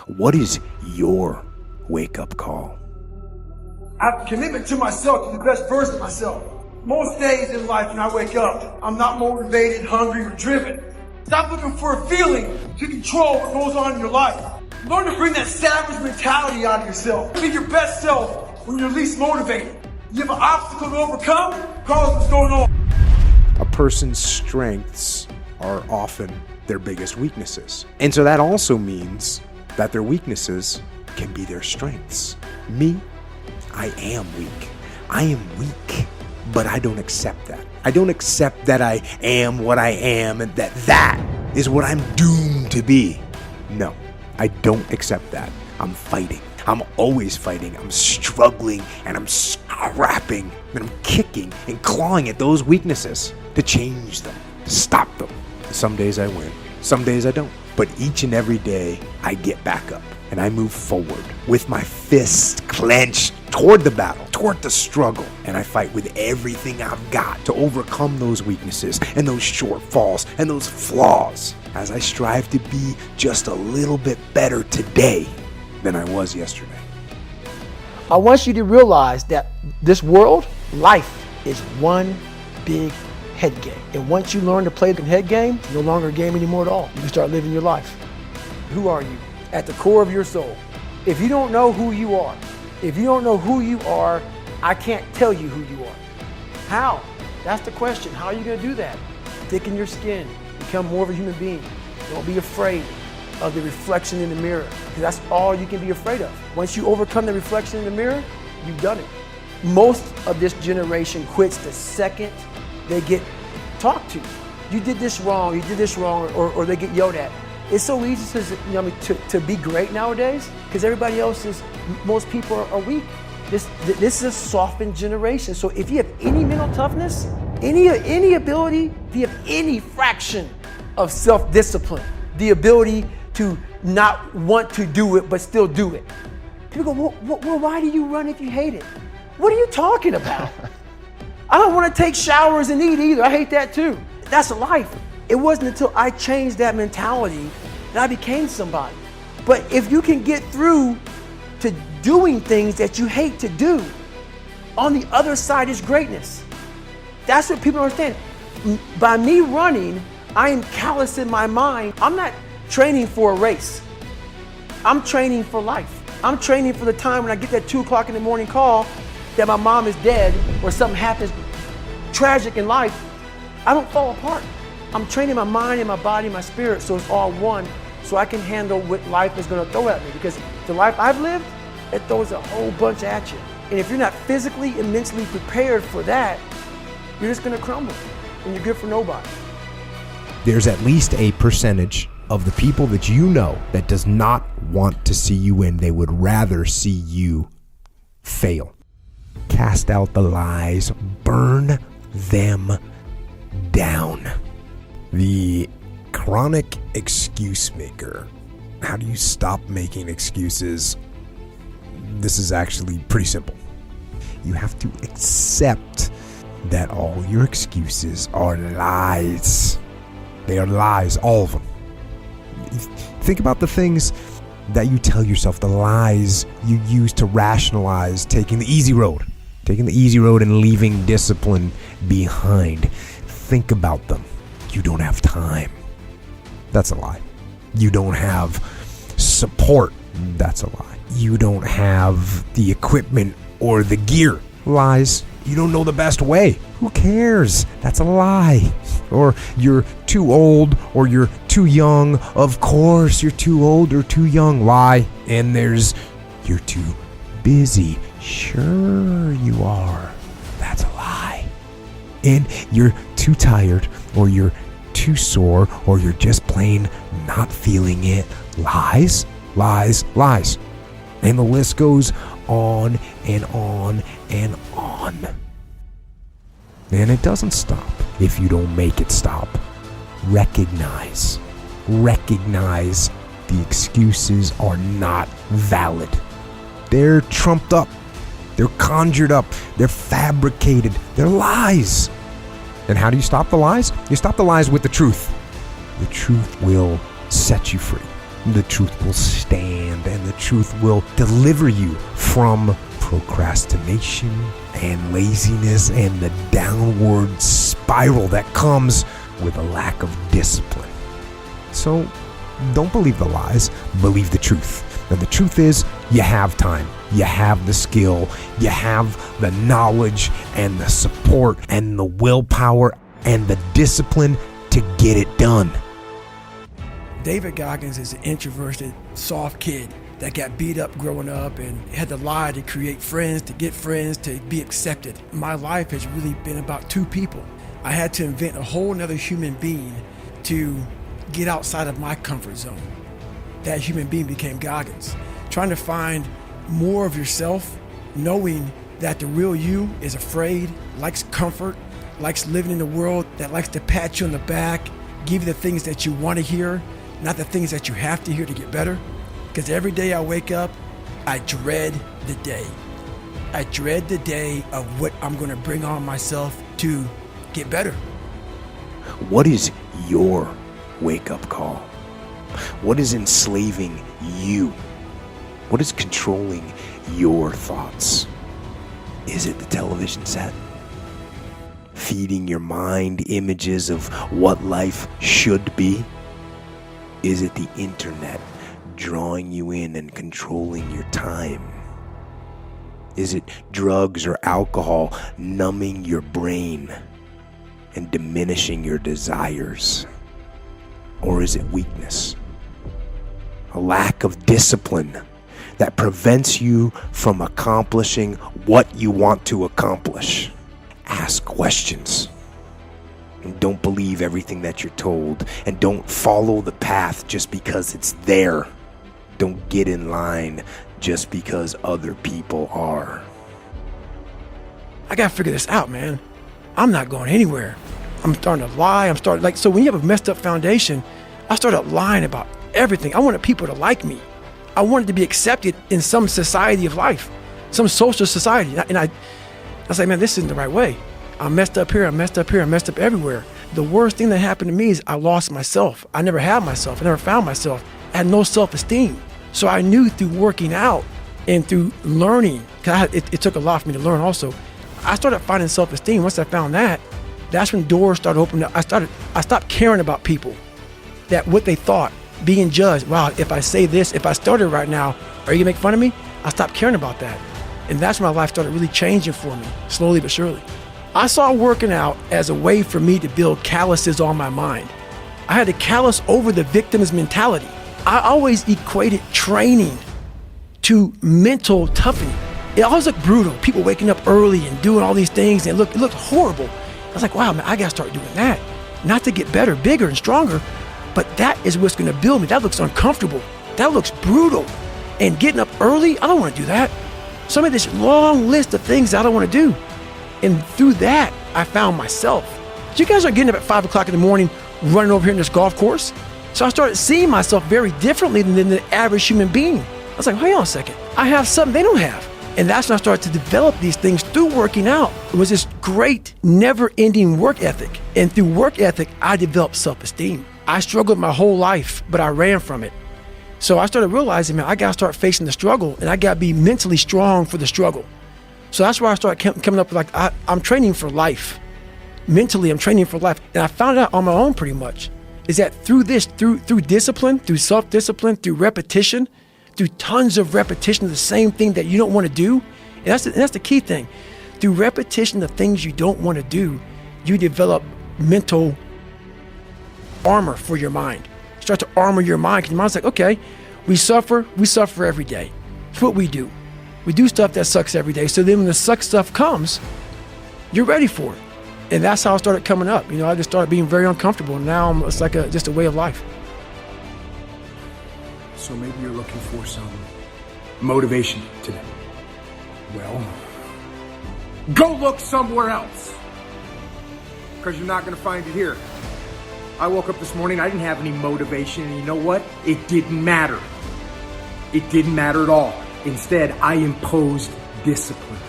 What is your wake-up call? I have a commitment to myself, to the best version of myself. Most days in life when I wake up, I'm not motivated, hungry, or driven. Stop looking for a feeling to control what goes on in your life. Learn to bring that savage mentality out of yourself. Be your best self when you're least motivated. You have an obstacle to overcome, cause what's going on. A person's strengths are often their biggest weaknesses. And so that also means that their weaknesses can be their strengths. Me, I am weak. I am weak, but I don't accept that. I don't accept that I am what I am and that is what I'm doomed to be. No, I don't accept that. I'm fighting. I'm always fighting. I'm struggling and I'm scrapping and I'm kicking and clawing at those weaknesses to change them, to stop them. Some days I win, some days I don't. But each and every day I get back up and I move forward with my fist clenched toward the battle, toward the struggle. And I fight with everything I've got to overcome those weaknesses and those shortfalls and those flaws as I strive to be just a little bit better today than I was yesterday. I want you to realize that this world, life, is one big head game. And once you learn to play the head game, it's no longer a game anymore at all. You can start living your life. Who are you? At the core of your soul. If you don't know who you are, I can't tell you who you are. How? That's the question. How are you going to do that? Thicken your skin. Become more of a human being. Don't be afraid of the reflection in the mirror, because that's all you can be afraid of. Once you overcome the reflection in the mirror, you've done it. Most of this generation quits the second they get talked to. You did this wrong, or they get yelled at. It's so easy to be great nowadays because most people are weak. This is a softened generation. So if you have any mental toughness, any ability, if you have any fraction of self-discipline, the ability to not want to do it but still do it. People go, well, why do you run if you hate it? What are you talking about? I don't want to take showers and eat either. I hate that too. That's life. It wasn't until I changed that mentality that I became somebody. But if you can get through to doing things that you hate to do, on the other side is greatness. That's what people don't understand. By me running, I am callous in my mind. I'm not training for a race. I'm training for life. I'm training for the time when I get that 2 o'clock in the morning call that my mom is dead or something happens tragic in life. I don't fall apart. I'm training my mind and my body and my spirit so it's all one, so I can handle what life is going to throw at me, because the life I've lived, it throws a whole bunch at you. And if you're not physically and mentally prepared for that, you're just going to crumble and you're good for nobody. There's at least a percentage of the people that you know that does not want to see you win. They would rather see you fail. Cast out the lies, burn them down. The chronic excuse maker. How do you stop making excuses? This is actually pretty simple. You have to accept that all your excuses are lies. They are lies, all of them. Think about the things that you tell yourself, the lies you use to rationalize taking the easy road and leaving discipline behind. Think about them. You don't have time. That's a lie. You don't have support. That's a lie. You don't have the equipment or the gear. Lies. You don't know the best way. Who cares? That's a lie. Or you're too old or you're too young. Of course you're too old or too young. Lie. And there's you're too busy. Sure you are. That's a lie. And you're too tired or you're too sore or you're just plain not feeling it. Lies, lies, lies. And the list goes on and on and on. And it doesn't stop if you don't make it stop. Recognize the excuses are not valid. They're trumped up. They're conjured up. They're fabricated. They're lies. And how do you stop the lies? You stop the lies with the truth. The truth will set you free. The truth will stand hand, and the truth will deliver you from procrastination and laziness and the downward spiral that comes with a lack of discipline. So don't believe the lies, believe the truth. And the truth is, you have time, you have the skill, you have the knowledge and the support and the willpower and the discipline to get it done. David Goggins is an introverted, soft kid that got beat up growing up and had to lie to create friends, to get friends, to be accepted. My life has really been about two people. I had to invent a whole nother human being to get outside of my comfort zone. That human being became Goggins. Trying to find more of yourself, knowing that the real you is afraid, likes comfort, likes living in a world that likes to pat you on the back, give you the things that you want to hear, not the things that you have to hear to get better. Because every day I wake up, I dread the day. I dread the day of what I'm going to bring on myself to get better. What is your wake-up call? What is enslaving you? What is controlling your thoughts? Is it the television set? Feeding your mind images of what life should be? Is it the internet drawing you in and controlling your time? Is it drugs or alcohol numbing your brain and diminishing your desires? Or is it weakness? A lack of discipline that prevents you from accomplishing what you want to accomplish. Ask questions. And don't believe everything that you're told. And don't follow the path just because it's there. Don't get in line just because other people are. I gotta figure this out, man. I'm not going anywhere. I'm starting to lie. So when you have a messed up foundation, I started lying about everything. I wanted people to like me. I wanted to be accepted in some society of life, some social society. And I was like, man, this isn't the right way. I'm messed up here, I'm messed up here, I'm messed up everywhere. The worst thing that happened to me is I lost myself. I never had myself. I never found myself. I had no self-esteem. So I knew through working out and through learning, because it took a lot for me to learn also. I started finding self-esteem. Once I found that, that's when doors started opening up. I stopped caring about people, that what they thought, being judged. Wow, if I say this, if I started right now, are you gonna make fun of me? I stopped caring about that. And that's when my life started really changing for me, slowly but surely. I saw working out as a way for me to build calluses on my mind. I had to callous over the victim's mentality. I always equated training to mental toughening. It always looked brutal. People waking up early and doing all these things, and it looked horrible. I was like, wow, man, I gotta start doing that. Not to get better, bigger, and stronger, but that is what's gonna build me. That looks uncomfortable. That looks brutal. And getting up early, I don't wanna do that. So I made this long list of things that I don't wanna do. And through that, I found myself. So you guys are getting up at 5 o'clock in the morning, running over here in this golf course. So I started seeing myself very differently than the average human being. I was like, hold on a second. I have something they don't have. And that's when I started to develop these things through working out. It was this great, never-ending work ethic. And through work ethic, I developed self-esteem. I struggled my whole life, but I ran from it. So I started realizing, man, I gotta start facing the struggle, and I gotta be mentally strong for the struggle. So that's where I started coming up with, like, I'm training for life. Mentally, I'm training for life. And I found out on my own pretty much, is that through discipline, through self-discipline, through repetition, through tons of repetition of the same thing that you don't want to do, and that's the key thing. Through repetition of things you don't want to do, you develop mental armor for your mind. You start to armor your mind, because your mind's like, okay, we suffer every day. It's what we do. We do stuff that sucks every day. So then when the suck stuff comes, you're ready for it. And that's how I started coming up. I just started being very uncomfortable. And now it's like just a way of life. So maybe you're looking for some motivation today. Well, go look somewhere else, because you're not going to find it here. I woke up this morning, I didn't have any motivation, and you know what? It didn't matter. It didn't matter at all. Instead, I imposed discipline.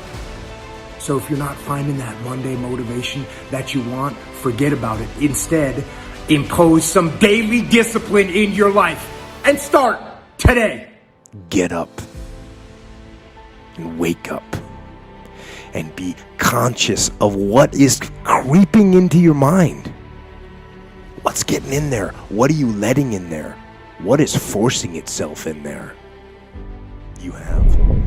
So if you're not finding that Monday motivation that you want, forget about it. Instead, impose some daily discipline in your life and start today. get up and wake up and be conscious of what is creeping into your mind. What's getting in there? What are you letting in there? What is forcing itself in there? You have